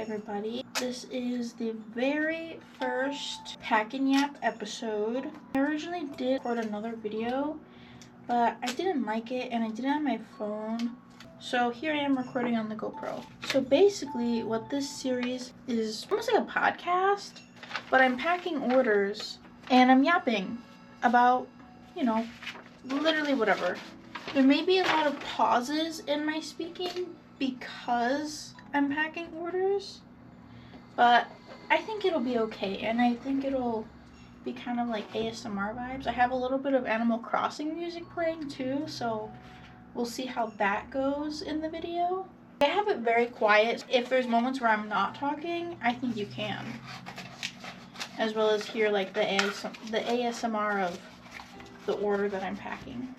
everybody. This is the very first Pack and Yap episode. I originally did record another video, but I didn't like it and I did it on my phone. So here I am recording on the GoPro. So basically what this series is almost like a podcast, but I'm packing orders and I'm yapping about, literally whatever. There may be a lot of pauses in my speaking because I'm packing orders, but I think it'll be okay, and I think it'll be kind of like ASMR vibes. I have a little bit of Animal Crossing music playing too, so we'll see how that goes in the video. I have it very quiet. If there's moments where I'm not talking, I think you can, as well as hear like the ASMR of the order that I'm packing.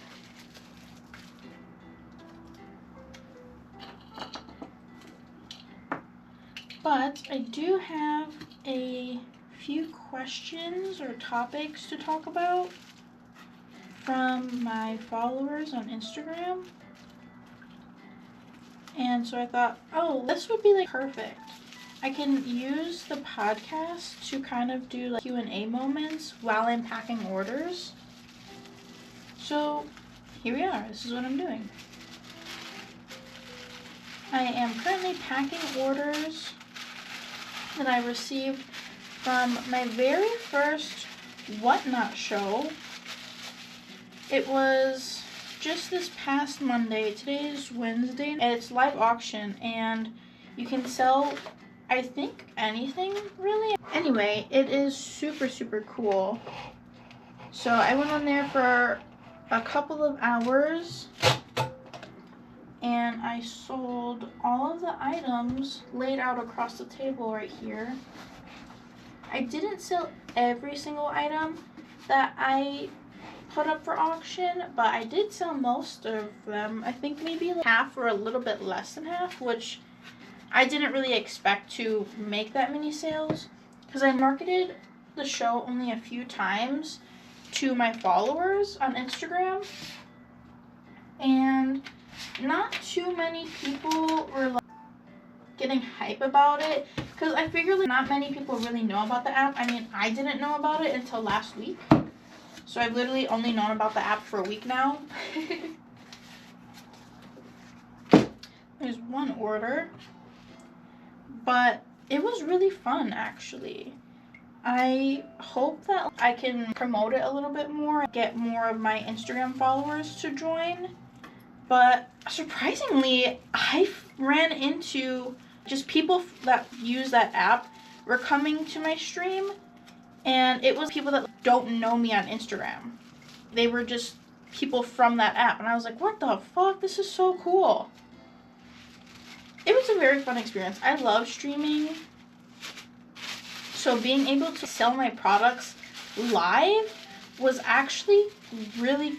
But I do have a few questions or topics to talk about from my followers on Instagram. And so I thought, oh, this would be like perfect. I can use the podcast to kind of do like Q&A moments while I'm packing orders. So here we are. This is what I'm doing. I am currently packing orders that I received from my very first Whatnot show. It was just this past Monday. Today is Wednesday, and it's live auction, and you can sell, I think, anything really. Anyway, it is super cool. So I went on there for a couple of hours and I sold all of the items laid out across the table right here. I didn't sell every single item that I put up for auction, but I did sell most of them. I think maybe like half or a little bit less than half, which I didn't really expect to make that many sales because I marketed the show only a few times to my followers on Instagram, and not too many people were like getting hype about it because I figured like not many people really know about the app. I mean, I didn't know about it until last week, so I've literally only known about the app for a week now. There's one order, but it was really fun actually. I hope that I can promote it a little bit more, get more of my Instagram followers to join. But surprisingly, I ran into just people that use that app were coming to my stream, and it was people that don't know me on Instagram. They were just people from that app, and I was like, what the fuck? This is so cool. It was a very fun experience. I love streaming, so being able to sell my products live was actually really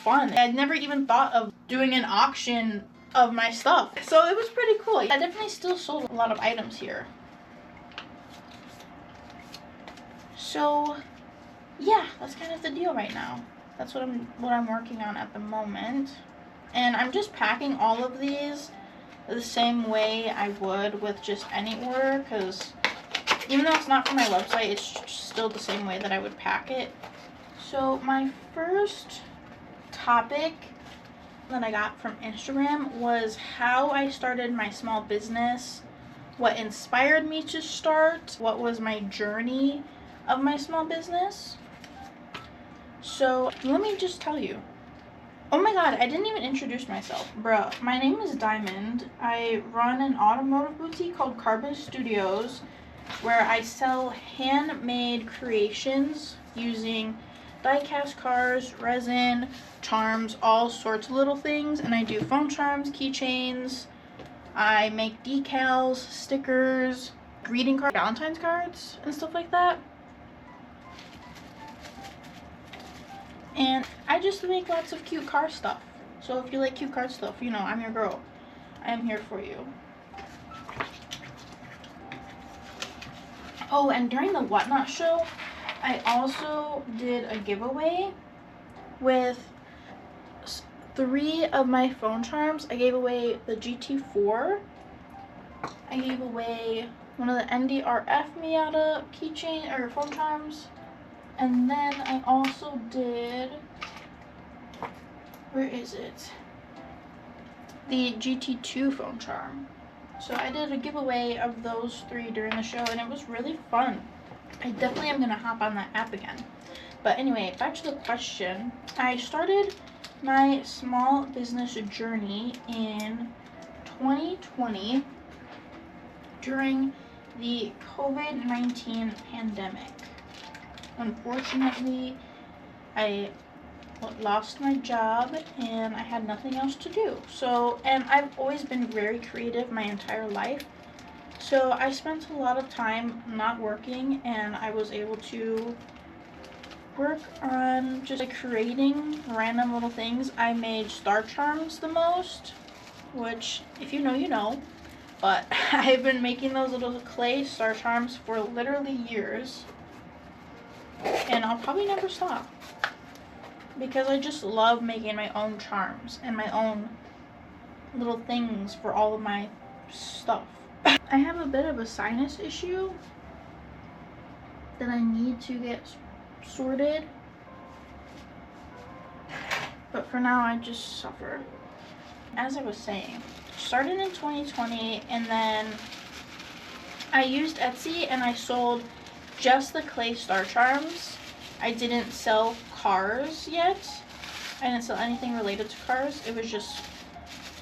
fun. I'd never even thought of doing an auction of my stuff, so it was pretty cool. I definitely still sold a lot of items here. So yeah, that's kind of the deal right now. That's what I'm working on at the moment, and I'm just packing all of these the same way I would with just any order, because even though it's not from my website, it's still the same way that I would pack it. So my first topic that I got from Instagram was how I started my small business, what inspired me to start, what was my journey of my small business. So let me just tell you. Oh my god, I didn't even introduce myself. Bruh, my name is Diamond. I run an automotive boutique called Carbon Studios, where I sell handmade creations using die-cast cars, resin, charms, all sorts of little things. And I do phone charms, keychains, I make decals, stickers, greeting cards, Valentine's cards, and stuff like that. And I just make lots of cute car stuff. So if you like cute car stuff, I'm your girl. I am here for you. Oh, and during the Whatnot show, I also did a giveaway with 3 of my phone charms. I gave away the GT4, I gave away one of the NDRF Miata keychain or phone charms. And then I also did, where is it? The GT2 phone charm. So I did a giveaway of those 3 during the show, and it was really fun. I definitely am going to hop on that app again. But anyway, back to the question. I started my small business journey in 2020 during the COVID-19 pandemic. Unfortunately, I lost my job and I had nothing else to do. So, and I've always been very creative my entire life. So I spent a lot of time not working, and I was able to work on just like creating random little things. I made star charms the most, which if you know, you know. But I've been making those little clay star charms for literally years. And I'll probably never stop. Because I just love making my own charms and my own little things for all of my stuff. I have a bit of a sinus issue that I need to get sorted. But for now, I just suffer. As I was saying, started in 2020, and then I used Etsy and I sold just the clay star charms. I didn't sell cars yet. I didn't sell anything related to cars. It was just,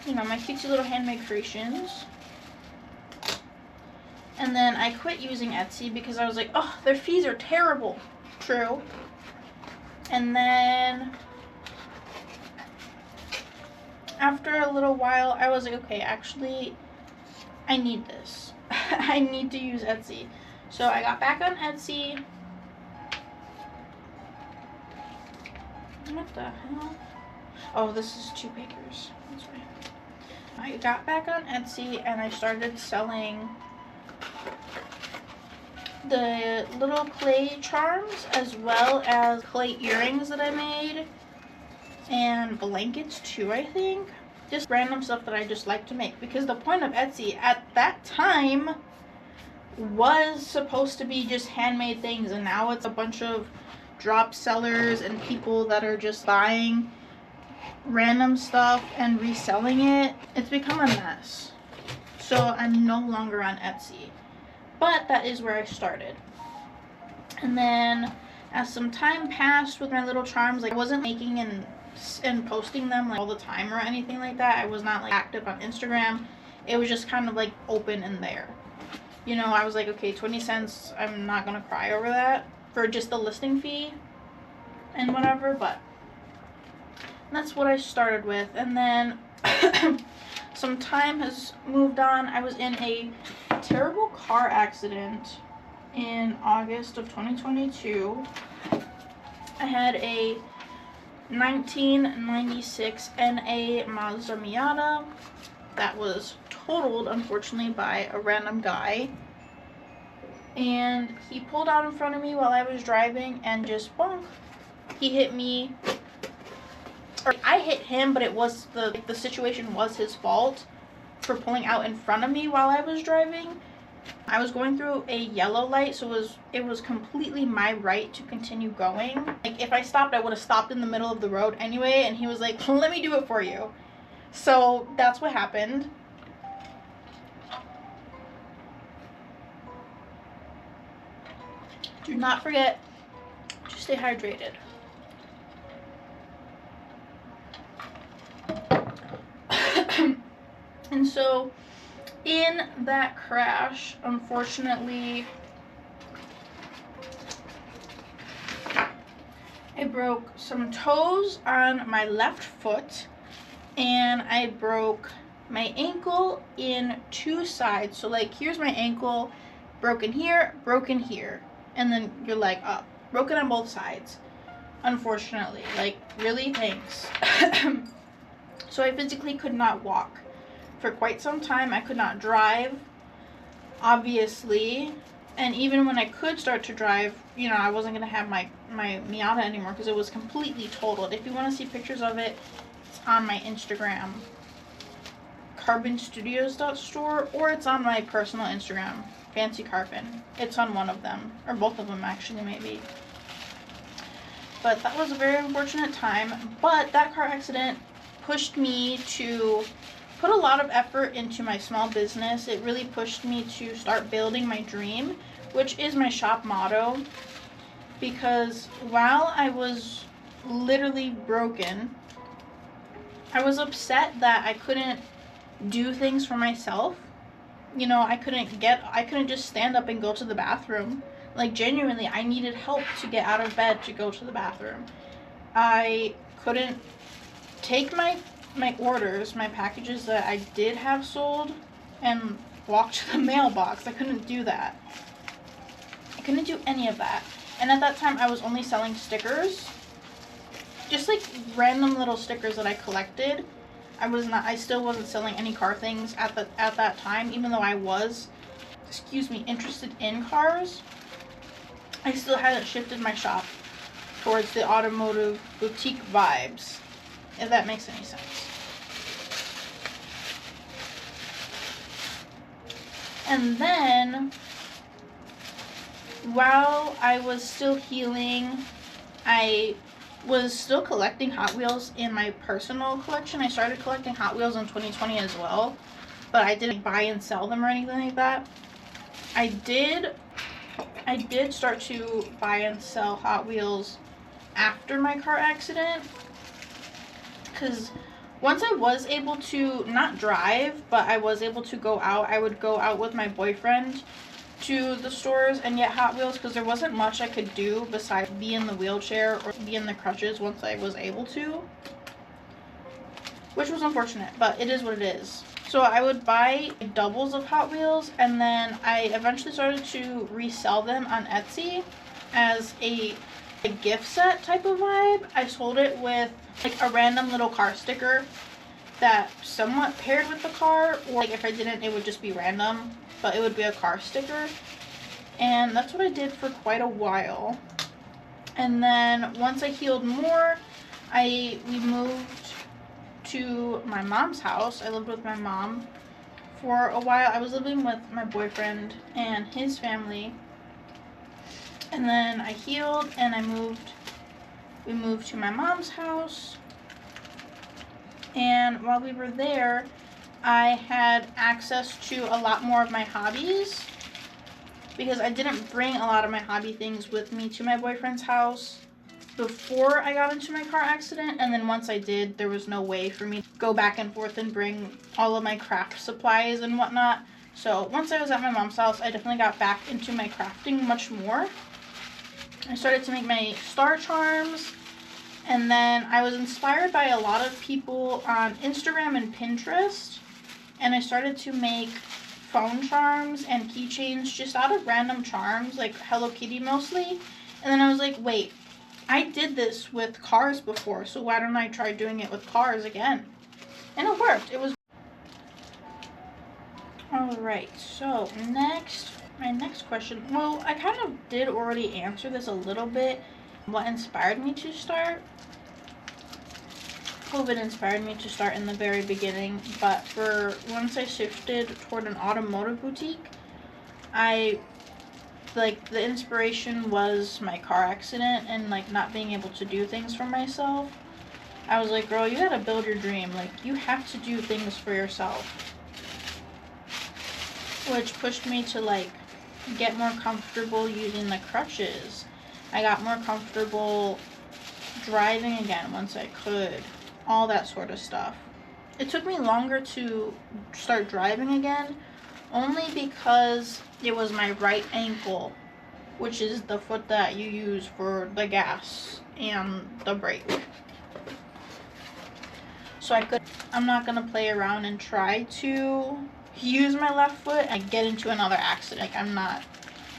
you know, my cutesy little handmade creations. And then I quit using Etsy because I was like, oh, their fees are terrible. True. And then after a little while, I was like, okay, actually, I need this. I need to use Etsy. So I got back on Etsy. What the hell? Oh, this is 2 papers. That's right. I got back on Etsy and I started selling the little clay charms as well as clay earrings that I made, and blankets too, I think. Just random stuff that I just like to make, because the point of Etsy at that time was supposed to be just handmade things, and now it's a bunch of drop sellers and people that are just buying random stuff and reselling it. It's become a mess. So I'm no longer on Etsy. But that is where I started. And then as some time passed with my little charms, like I wasn't making and posting them like all the time or anything like that. I was not like active on Instagram. It was just kind of like open in there. You know, I was like, okay, 20 cents, I'm not gonna cry over that for just the listing fee and whatever, but that's what I started with. And then some time has moved on. I was in a terrible car accident in August of 2022. I had a 1996 NA Mazda Miata that was totaled, unfortunately, by a random guy. And he pulled out in front of me while I was driving and just bonk. He hit me. Or I hit him, but it was the situation was his fault for pulling out in front of me while I was driving. I was going through a yellow light, so it was completely my right to continue going. Like, if I stopped, I would have stopped in the middle of the road anyway, and he was like, let me do it for you. So that's what happened. Do not forget to stay hydrated. And so in that crash, unfortunately, I broke some toes on my left foot, and I broke my ankle in 2 sides. So like, here's my ankle, broken here, and then your leg up, broken on both sides, unfortunately. Like, really, thanks. So I physically could not walk for quite some time. I could not drive, obviously, and even when I could start to drive, you know, I wasn't going to have my Miata anymore because it was completely totaled. If you want to see pictures of it, it's on my Instagram, carbonstudios.store, or it's on my personal Instagram, fancy carpet. It's on one of them, or both of them actually, maybe. But that was a very unfortunate time. But that car accident pushed me to put a lot of effort into my small business. It really pushed me to start building my dream, which is my shop motto. Because while I was literally broken, I was upset that I couldn't do things for myself. You know, I couldn't just stand up and go to the bathroom. Like, genuinely, I needed help to get out of bed to go to the bathroom. I couldn't take my orders, my packages that I did have sold, and walk to the mailbox. I couldn't do that. I couldn't do any of that. And at that time, I was only selling stickers. Just like random little stickers that I collected. I still wasn't selling any car things at that time, even though I was, interested in cars. I still hadn't shifted my shop towards the automotive boutique vibes, if that makes any sense. And then, while I was still healing, I was still collecting Hot Wheels in my personal collection. I started collecting Hot Wheels in 2020 as well, but I didn't buy and sell them or anything like that. I did start to buy and sell Hot Wheels after my car accident, because once I was able to not drive, but I was able to go out, I would go out with my boyfriend to the stores and get Hot Wheels, because there wasn't much I could do besides be in the wheelchair or be in the crutches once I was able to, which was unfortunate, but it is what it is. So I would buy doubles of Hot Wheels, and then I eventually started to resell them on Etsy as a gift set type of vibe. I sold it with like a random little car sticker that somewhat paired with the car, or like if I didn't, it would just be random, but it would be a car sticker. And that's what I did for quite a while. And then once I healed more, we moved to my mom's house. I lived with my mom for a while. I was living with my boyfriend and his family. And then I healed and we moved to my mom's house. And while we were there, I had access to a lot more of my hobbies, because I didn't bring a lot of my hobby things with me to my boyfriend's house before I got into my car accident. And then once I did, there was no way for me to go back and forth and bring all of my craft supplies and whatnot. So once I was at my mom's house, I definitely got back into my crafting much more. I started to make my star charms. And then I was inspired by a lot of people on Instagram and Pinterest. And I started to make phone charms and keychains just out of random charms, like Hello Kitty mostly. And then I was like, wait, I did this with cars before, so why don't I try doing it with cars again? And it worked. It was... Alright, so my next question. Well, I kind of did already answer this a little bit. What inspired me to start? COVID inspired me to start in the very beginning, but once I shifted toward an automotive boutique, the inspiration was my car accident and like not being able to do things for myself. I was like, girl, you gotta build your dream. Like, you have to do things for yourself. Which pushed me to like get more comfortable using the crutches. I got more comfortable driving again once I could. All that sort of stuff. It took me longer to start driving again, only because it was my right ankle, which is the foot that you use for the gas and the brake. So I'm not gonna play around and try to use my left foot and get into another accident. Like, I'm not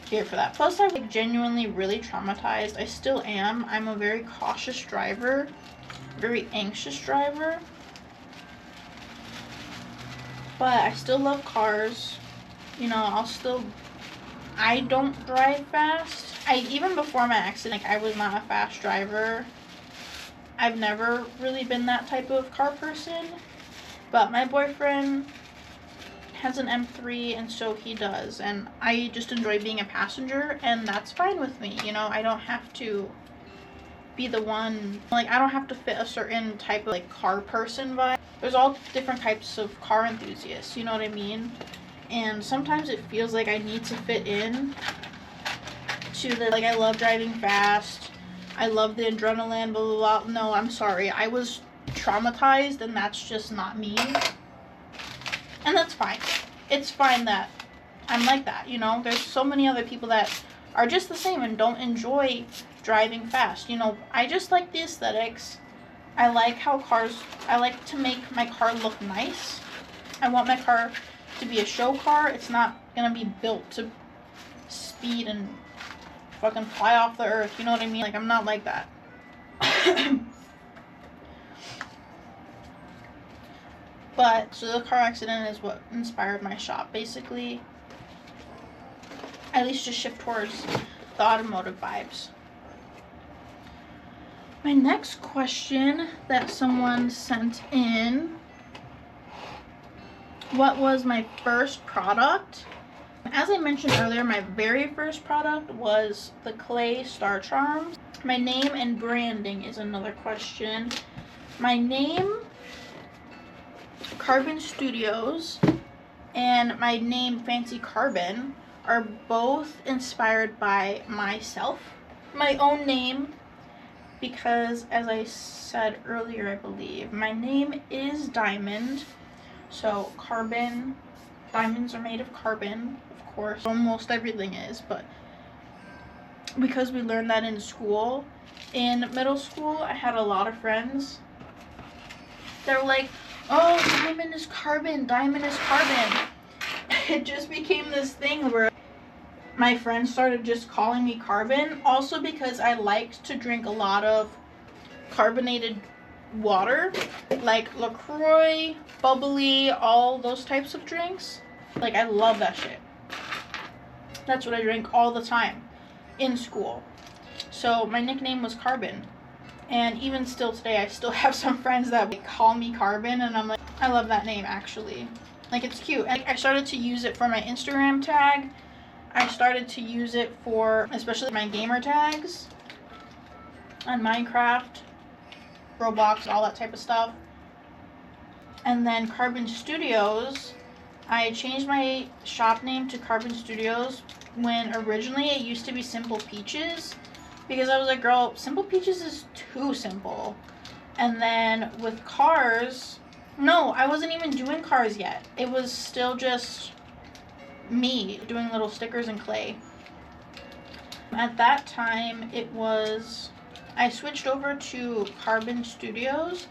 here for that. Plus, I'm like genuinely really traumatized. I still am. I'm a very cautious driver. Very anxious driver, but I still love cars. You know, I don't drive fast. Even before my accident, like, I was not a fast driver. I've never really been that type of car person, but my boyfriend has an M3 and so he does, and I just enjoy being a passenger, and that's fine with me. You know, I don't have to be the one, like, I don't have to fit a certain type of like car person vibe. There's all different types of car enthusiasts, you know what I mean? And sometimes it feels like I need to fit in to the, like, I love driving fast, I love the adrenaline, blah blah blah. No, I'm sorry, I was traumatized and that's just not me. And that's fine. It's fine that I'm like that, you know? There's so many other people that are just the same and don't enjoy driving fast. You know, I just like the aesthetics. I like I like to make my car look nice. I want my car to be a show car. It's not gonna be built to speed and fucking fly off the earth. You know what I mean? Like, I'm not like that. But, so the car accident is what inspired my shop, basically. At least to shift towards the automotive vibes. My next question that someone sent in: what was my first product? As I mentioned earlier, my very first product was the clay star charms. My name and branding is another question. My name, Carbon Studios, and my name, Fancy Carbon, are both inspired by myself. My own name, because as I said earlier, I believe, my name is Diamond. So carbon, diamonds are made of carbon, of course. Almost everything is, but because we learned that in school. In middle school, I had a lot of friends. They were like, oh, diamond is carbon, diamond is carbon. It just became this thing where my friends started just calling me Carbon. Also because I liked to drink a lot of carbonated water, like LaCroix, bubbly, all those types of drinks. Like, I love that shit. That's what I drink all the time in school. So my nickname was Carbon. And even still today, I still have some friends that call me Carbon, and I'm like, I love that name, actually. Like, it's cute. And I started to use it for my Instagram tag. I started to use it for, especially my gamer tags on Minecraft, Roblox, all that type of stuff. And then Carbon Studios, I changed my shop name to Carbon Studios when originally it used to be Simple Peaches, because I was like, girl, Simple Peaches is too simple. And then with cars, no, I wasn't even doing cars yet. It was still just me doing little stickers and clay. At that time, I switched over to Carbon Studios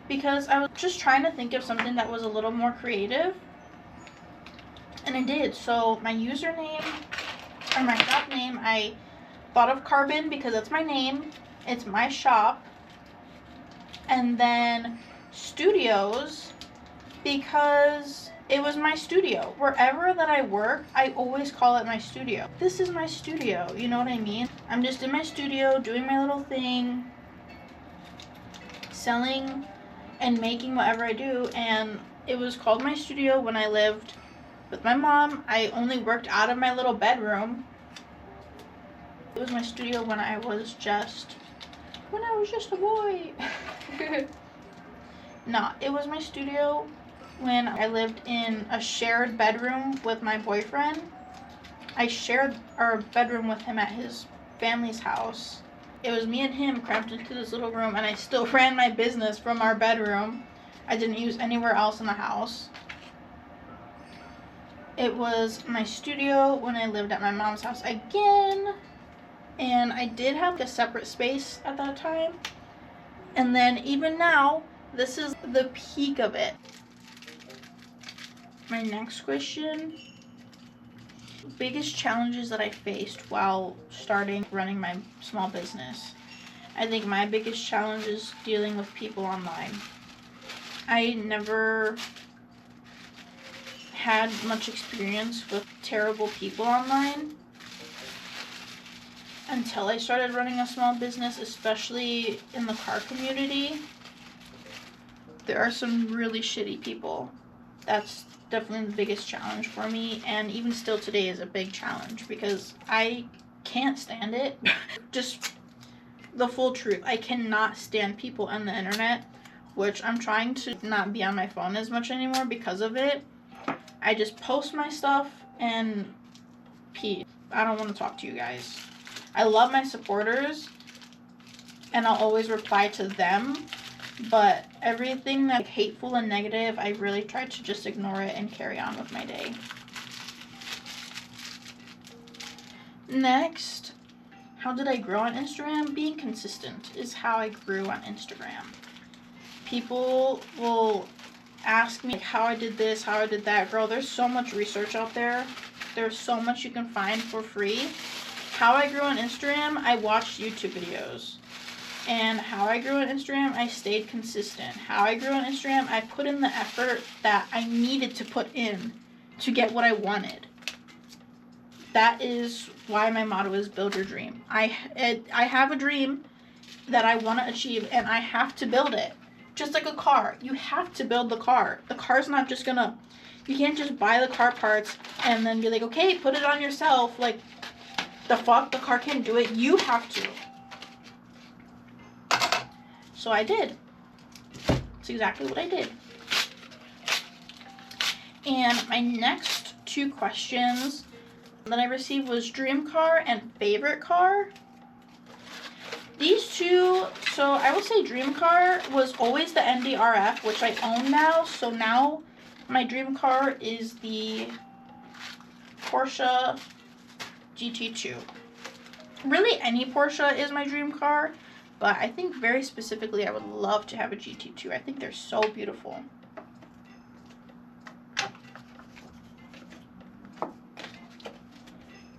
because I was just trying to think of something that was a little more creative. And I did. So my username, or my shop name, I thought of Carbon because that's my name. It's my shop. And then Studios because it was my studio. Wherever that I work, I always call it my studio. This is my studio, you know what I mean? I'm just in my studio doing my little thing, selling and making whatever I do, and it was called my studio when I lived with my mom. I only worked out of my little bedroom. It was my studio when I was just a boy. Nah, it was my studio when I lived in a shared bedroom with my boyfriend. I shared our bedroom with him at his family's house. It was me and him cramped into this little room, and I still ran my business from our bedroom. I didn't use anywhere else in the house. It was my studio when I lived at my mom's house again, and I did have a separate space at that time. And then even now, this is the peak of it. My next question: biggest challenges that I faced while running my small business. I think my biggest challenge is dealing with people online. I never had much experience with terrible people online until I started running a small business, especially in the car community. There are some really shitty people That's definitely the biggest challenge for me, and even still today is a big challenge because I can't stand it. Just the full truth. I cannot stand people on the internet, which I'm trying to not be on my phone as much anymore because of it. I just post my stuff and peace. I don't want to talk to you guys. I love my supporters and I'll always reply to them, but everything that's hateful and negative, I really try to just ignore it and carry on with my day. Next, how did I grow on Instagram? Being consistent is how I grew on Instagram. People will ask me how I did this, how I did that. Girl, there's so much research out there. There's so much you can find for free. How I grew on Instagram, I watched YouTube videos. And how I grew on Instagram, I stayed consistent. How I grew on Instagram, I put in the effort that I needed to put in to get what I wanted. That is why my motto is build your dream. I have a dream that I want to achieve, and I have to build it. Just like a car. You have to build the car. The car's not just gonna... You can't just buy the car parts and then be like, okay, put it on yourself. Like, the fuck? The car can't do it. You have to. So I did. That's exactly what I did. And my next 2 questions that I received was dream car and favorite car. These 2, so I would say dream car was always the NDRF, which I own now. So now my dream car is the Porsche GT2. Really, any Porsche is my dream car, but I think very specifically I would love to have a GT2. I think they're so beautiful.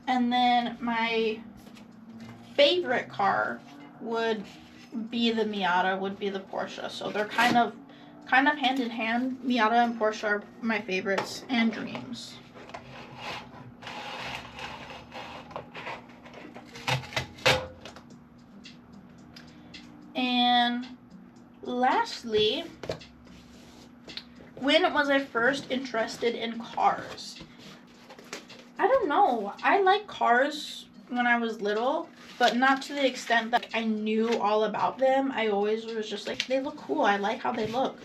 And then my favorite car would be the Miata, would be the Porsche. So they're kind of hand in hand. Miata and Porsche are my favorites and dreams. And lastly, when was I first interested in cars? I don't know. I like cars when I was little, but not to the extent that I knew all about them. I always was just like, they look cool. I like how they look.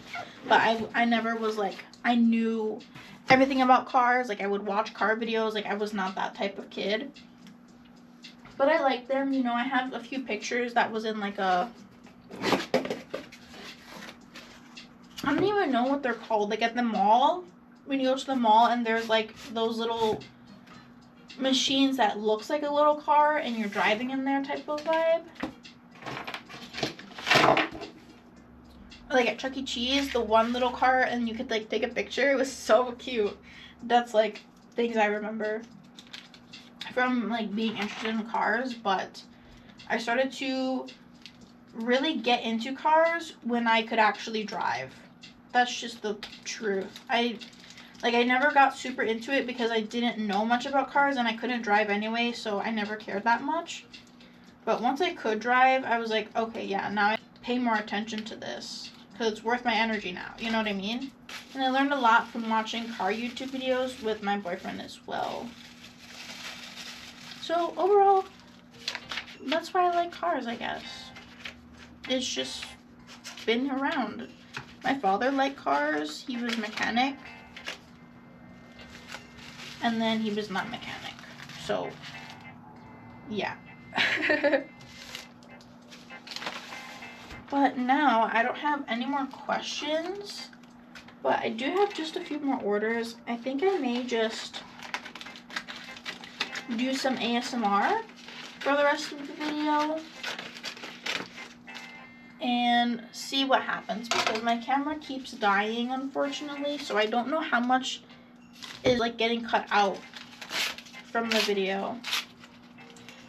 But I never was like, I knew everything about cars. Like, I would watch car videos. Like, I was not that type of kid. But I like them. You know, I have a few pictures that was in like a... I don't even know what they're called. Like, at the mall, when you go to the mall and there's like those little machines that looks like a little car and you're driving in there type of vibe. Like at Chuck E. Cheese, the one little car and you could like take a picture. It was so cute. That's like things I remember from like being interested in cars. But I started to really get into cars when I could actually drive. That's just the truth. I never got super into it because I didn't know much about cars and I couldn't drive anyway, so I never cared that much. But once I could drive, I was like, okay, yeah, now I pay more attention to this because it's worth my energy now, you know what I mean? And I learned a lot from watching car YouTube videos with my boyfriend as well. So overall, that's why I like cars, I guess. It's just been around. My father liked cars. He was a mechanic. And then he was not mechanic. So, yeah. But now, I don't have any more questions. But I do have just a few more orders. I think I may just do some ASMR for the rest of the video. And see what happens. Because my camera keeps dying, unfortunately. So I don't know how much is like getting cut out from the video.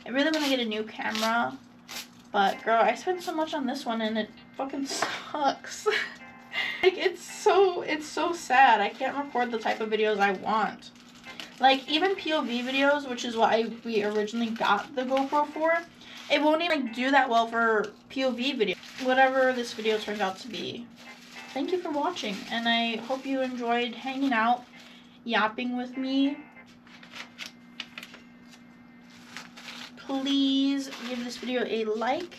I really want to get a new camera, but girl, I spent so much on this one and it fucking sucks. Like it's so sad. I can't record the type of videos I want. Like even POV videos, which is what we originally got the GoPro for, it won't even do that well for POV video. Whatever this video turns out to be. thank you for watching, and I hope you enjoyed hanging out, yapping with me. Please give this video a like,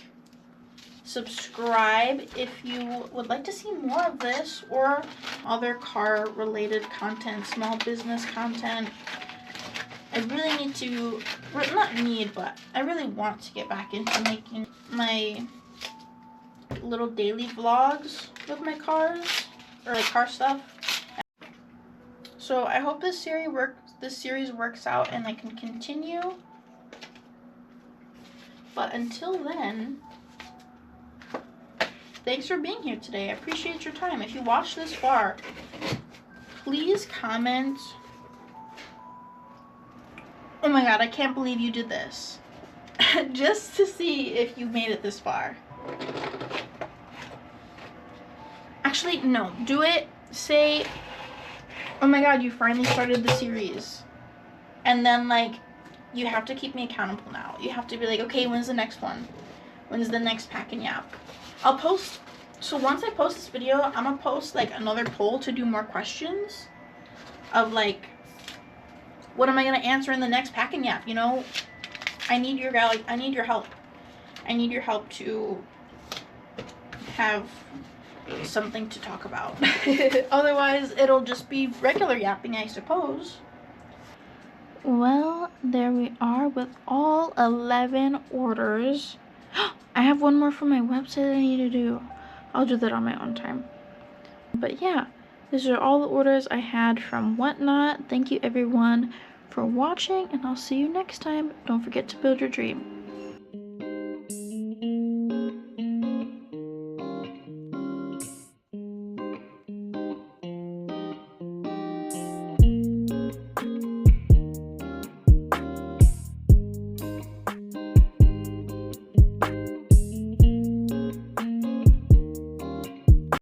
subscribe if you would like to see more of this or other car related content, small business content. I really need to, not need, but I really want to get back into making my little daily vlogs with my cars, or like car stuff. So I hope this series works out and I can continue. But until then, thanks for being here today. I appreciate your time. If you watched this far, please comment. Oh my god, I can't believe you did this. Just to see if you made it this far. Actually, no. Do it. Say, oh my god, you finally started the series. And then, like, you have to keep me accountable now. You have to be like, okay, when's the next one? When's the next Pack and Yap? I'll post. So once I post this video, I'm gonna post, like, another poll to do more questions. Of, like, what am I gonna answer in the next Pack and Yap? You know, I need your help. I need your help to have something to talk about. Otherwise, it'll just be regular yapping, I suppose. Well, there we are with all 11 orders. I have one more for my website I need to do. I'll do that on my own time. But yeah, these are all the orders I had from Whatnot. Thank you everyone for watching, and I'll see you next time. Don't forget to build your dream.